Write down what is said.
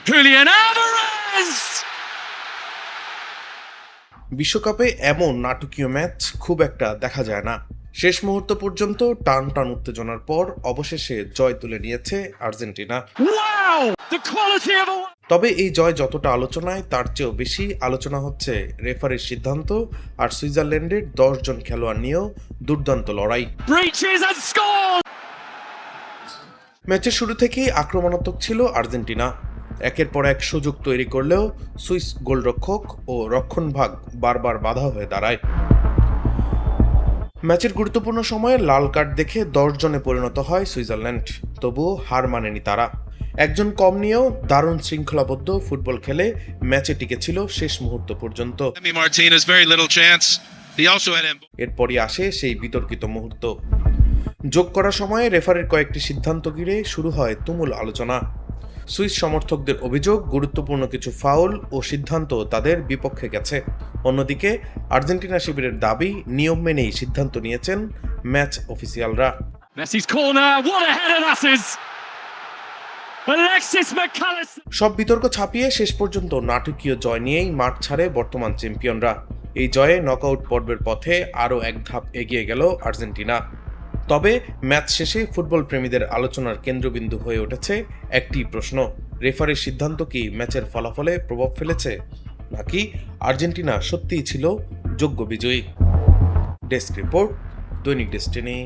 Julian Alvarez! বিশ্বকাপে এমন নাটকীয় ম্যাচ খুব একটা দেখা যায় না। শেষ মুহূর্ত পর্যন্ত টান টান উত্তেজনার পর অবশেষে জয় তুলে নিয়েছে Argentina. Wow! The quality of a... তবে এই জয় যতটা আলোচনায় তার চেয়েও বেশি আলোচনা হচ্ছে রেফারির সিদ্ধান্ত আর সুইজারল্যান্ডের 10 জন খেলোয়াড় নিয়েও দুর্দান্ত লড়াই। Breaches and scores! ম্যাচের শুরু থেকেই আক্রমণাত্মক ছিল আর্জেন্টিনা। একের পর এক সুযোগ তৈরি করলেও সুইস গোলরক্ষক ও রক্ষণভাগ বারবার বাধা হয়ে দাঁড়ায়। ম্যাচের গুরুত্বপূর্ণ সময়ে লাল কার্ড দেখে 10 জনে পরিণত হয় সুইজারল্যান্ড। তবুও হার মানেনি তারা। একজন কম নিয়েও দারুণ শৃঙ্খলাবদ্ধ ফুটবল খেলে ম্যাচে টিকেছিল শেষ মুহূর্ত পর্যন্ত। Martinez, very little chance. He also had him. এরপরই আসে সেই বিতর্কিত মুহূর্ত। যোগ করার সময়ে রেফারির কয়েকটি সিদ্ধান্ত ঘিরে শুরু হয় তুমুল আলোচনা। সুইস সমর্থকদের অভিযোগ, গুরুত্বপূর্ণ কিছু ফাউল ও সিদ্ধান্ত তাদের বিপক্ষে গেছে। অন্যদিকে আর্জেন্টিনা শিবিরের দাবি, নিয়ম মেনেই সিদ্ধান্ত নিয়েছেন match অফিসিয়ালরা। Messi's corner, what a header that is! Alexis McAllister! সব বিতর্ক ছাপিয়ে শেষ পর্যন্ত নাটকীয় জয় নিয়েই মাঠ ছাড়ে বর্তমান চ্যাম্পিয়নরা। এই জয়ে নকআউট পর্বের পথে আরও এক ধাপ এগিয়ে গেল আর্জেন্টিনা। তবে ম্যাচ শেষে ফুটবল প্রেমীদের আলোচনার কেন্দ্রবিন্দু হয়ে উঠেছে একটি প্রশ্ন: রেফারির সিদ্ধান্ত কি ম্যাচের ফলাফলে প্রভাব ফেলেছে, নাকি আর্জেন্টিনা সত্যিই ছিল যোগ্য বিজয়ী? ডেস্ক রিপোর্ট, দৈনিক ডেস্টিনি।